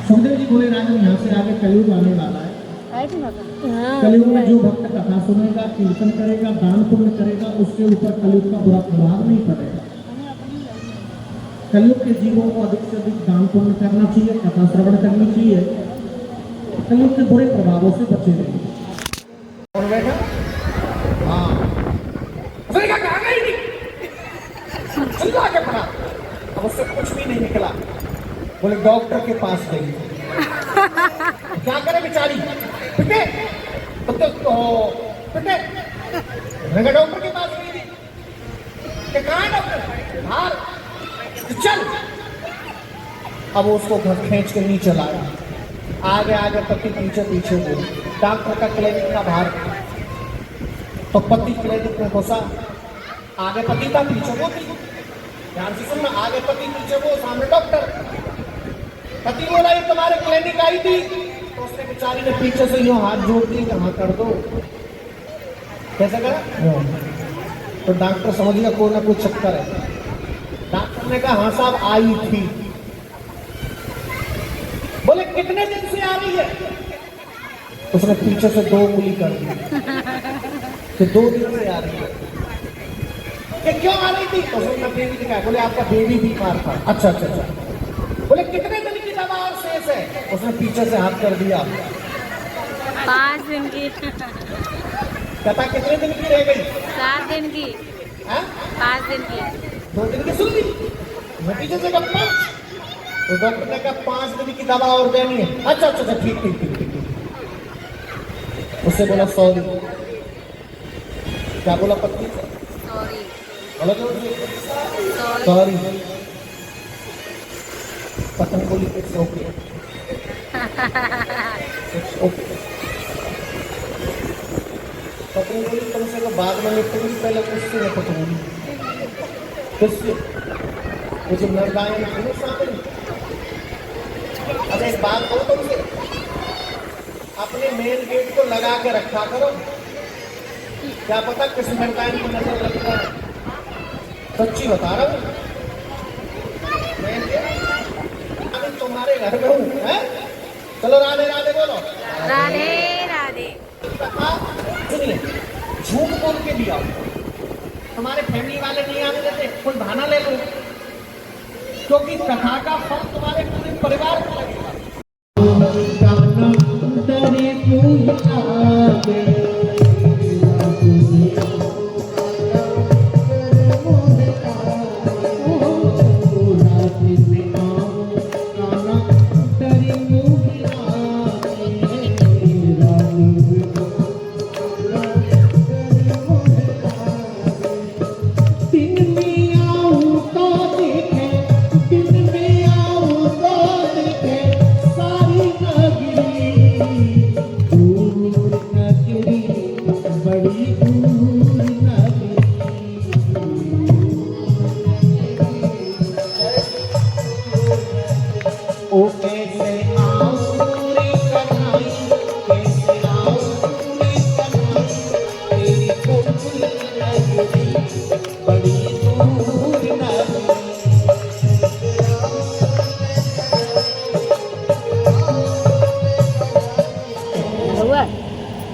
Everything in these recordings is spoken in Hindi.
सुखदेव जी बोले राजन यहाँ से आगे कलयुग आने वाला है। कलयुग में जो भक्त कथा सुनेगा, कीर्तन करेगा, दान पुण्य करेगा, उसके ऊपर कलयुग का बुरा प्रभाव नहीं पड़ेगा। कलयुग के जीवों को अधिक से अधिक दान पुण्य करना चाहिए, कथा श्रवण करनी चाहिए, कलयुग के बुरे प्रभावों से बचे रहेंगे। और बैठा हाँ के पड़ा, अब उससे कुछ भी नहीं निकला। बोले डॉक्टर के पास गई, क्या करे बेचारी, पिटे पिटे डॉक्टर के पास गई थी, कहाँ है डॉक्टर, बाहर चल। अब उसको घर खींच के नीचे लाया, आगे आगे पति पीछे पीछे बोली। डॉक्टर का क्लिनिक का बाहर, तो पति क्लिनिक में घुसा, आगे पति था पीछे वो थी। ध्यान से सुनना, आगे पति पीछे वो, सामने डॉक्टर। पति बोला ये तुम्हारे क्लिनिक आई थी, तो उसने बेचारी ने पीछे से यूं हाथ जोड़ दी, कहाँ कर दो, कैसे करा। तो डॉक्टर समझ गया कोई ना कोई चक्कर है। डॉक्टर ने कहा हाँ साहब आई थी। बोले कितने दिन से आ रही है, उसने पीछे से 2 उंगली कर दी कि 2 दिन से आ रही है। कि क्यों आ रही थी, तो उसने बेबी दिखाया। बोले आपका बेबी बीमार था। अच्छा अच्छा अच्छा। बोले कितने दिन की दवा और शेष है, उसने पीछे से हाथ कर दिया। 5 दिन की। कहता कितने दिन की रह गई, 7 दिन की। 5 दिन की, 2 दिन की सुन ली, मैं पीछे से कहा 5। तो डॉक्टर ने कहा 5 दिन की दवा और देनी है। अच्छा अच्छा अच्छा ठीक ठीक ठीक ठीक। उससे बोला सॉरी। क्या बोला पत्नी से, सॉरी। बोला सॉरी। पत्नी बोली इट्स ओके, इट्स ओके। पत्नी बोली तुमसे तो बाद में निपटूंगी, पहले उससे निपटूंगी। किससे, वो जो नरगायन है ना सामने। अच्छा एक बात कहूँ तुमसे, अपने मेन गेट को लगा के रखा करो, क्या पता किस नरगायन को नजर लगता है। सच्ची बता रहा हूँ, तुम्हारे घर में हूँ। चलो राधे राधे बोलो, राधे राधे। सुनिए, झूठ बोल के दिया, तुम्हारे फैमिली वाले नहीं आने देते, कोई बहाना ले लो, क्योंकि कथा का फल तुम्हारे पूरे परिवार को लगेगा।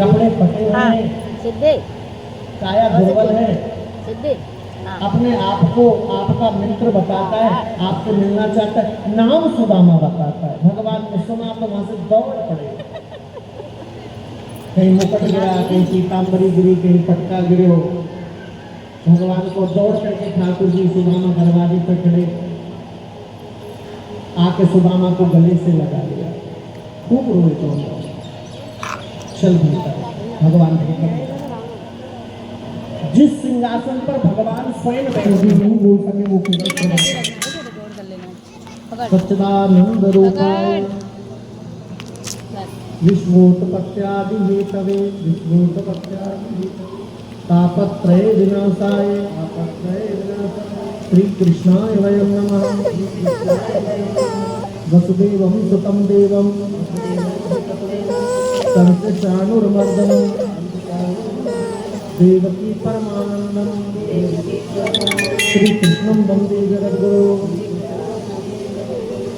कपड़े फटे हुए हैं, सिद्धि काया दुर्बल है, सिद्धि अपने आप को आपका मित्र बताता है, आपसे मिलना चाहता है, नाम सुदामा बताता है। भगवान ने सुना तो वहां से दौड़ पड़े, कहीं मुकुट गिरा, कहीं पीताम्बरी गिरी, कहीं पटका गिरे हो। भगवान को दौड़ करके ठाकुर जी सुदामा दरवाजे पर खड़े, आके सुदामा को गले से लगा लिया, खूब रोए तो चल भीतर। भगवान जिस सिंहासन पर भगवान स्वयं बैठे नहीं बोल सके वो सच्चिदानंद रूपाय विष्णुत्पत्त्यादि हेतवे तापत्रय विनाशाय श्री कृष्णाय वयं नमः। वसुदेवं सुतं देवं कंसचाणूरमर्दनं देवकी परमानंदं श्री कृष्णं वंदे जगद्गुरुं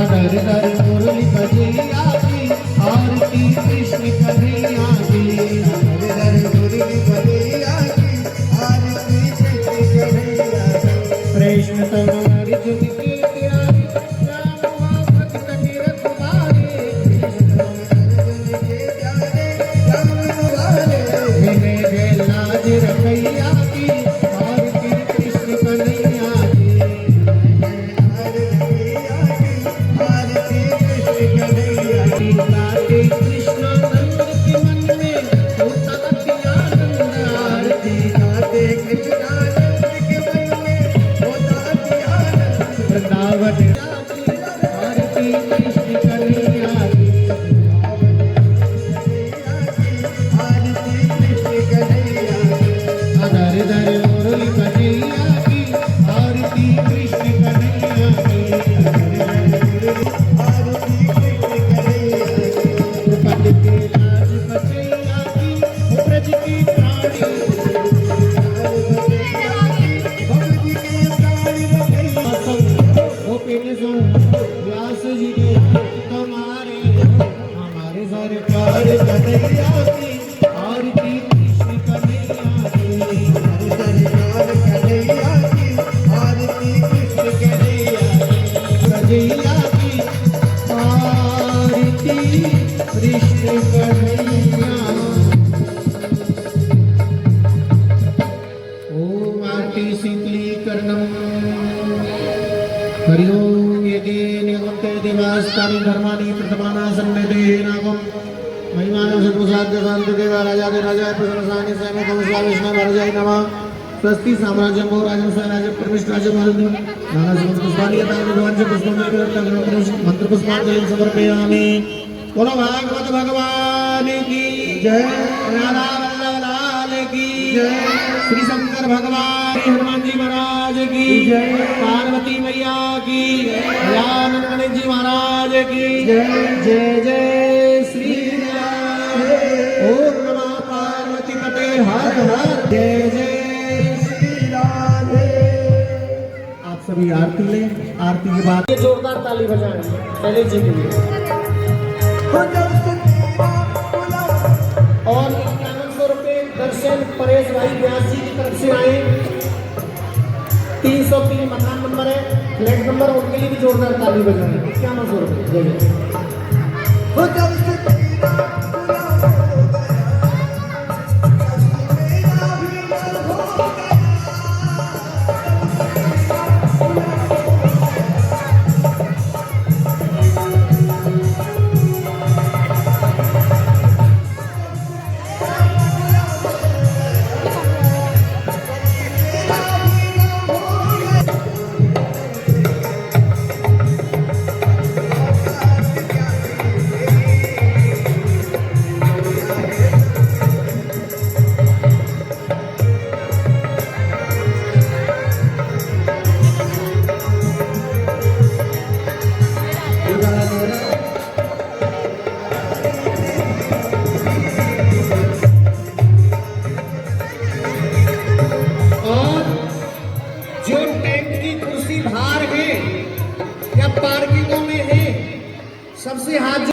अदर दर मुरली बजैया की आरती कृष्ण कन्हैया की अदर मुरली बजैया की आरती कृष्ण कन्हैया की कृष्ण तम अर्जुन के प्यारे राम भक्त के रखवारे विनय जय लाज रखैया की आरती कृष्ण कन्हैया की आरती कृष्ण कन्हैया कन्हैया की आरती कृष्ण कन्हैया की हर सरकार कन्हैया की आरती कृष्ण कन्हैया की रजैया की आरती कृष्ण कन्हैया ओम आरती शीतलीकरणम हरि ओम यदि नियमन्ते देवास्तानि धर्माणि प्रथमाना सन्निधेनागम महिमानं सत्पुरुषाद्य शान्ति देवा राजादि राजाय प्रसन्नसानि स्वयं विष्णु महाराजाय नमः स्वस्ति साम्राज्यं भो राजं स्वराज्यं प्रतिष्ठाचं भारतं नाना पुष्पाणि यथा भगवान् पुष्पं मंत्रपुष्पाञ्जलिं समर्पयामि बोलो भागवत भगवान की जय राधा वल्लभ लाल की जय श्री शंकर भगवान हनुमान जी महाराज की जय पार्वती मैया की दयानंद गणेश जी महाराज की जय जय जय श्री राम ओम नमः पार्वती पते हर हर जय जय श्री राम आप सभी आरती लें आरती के बाद ये जोरदार ताली बजाएं शैलेश जी के लिए और 5100 रुपये दर्शन परेश भाई व्यास जी की तरफ से आए 303 मकान नंबर है फ्लैट नंबर उनके लिए भी जोरदार ताली बजाएं 5100 रुपये बाहर है या पार्किंगों में है सबसे हाथ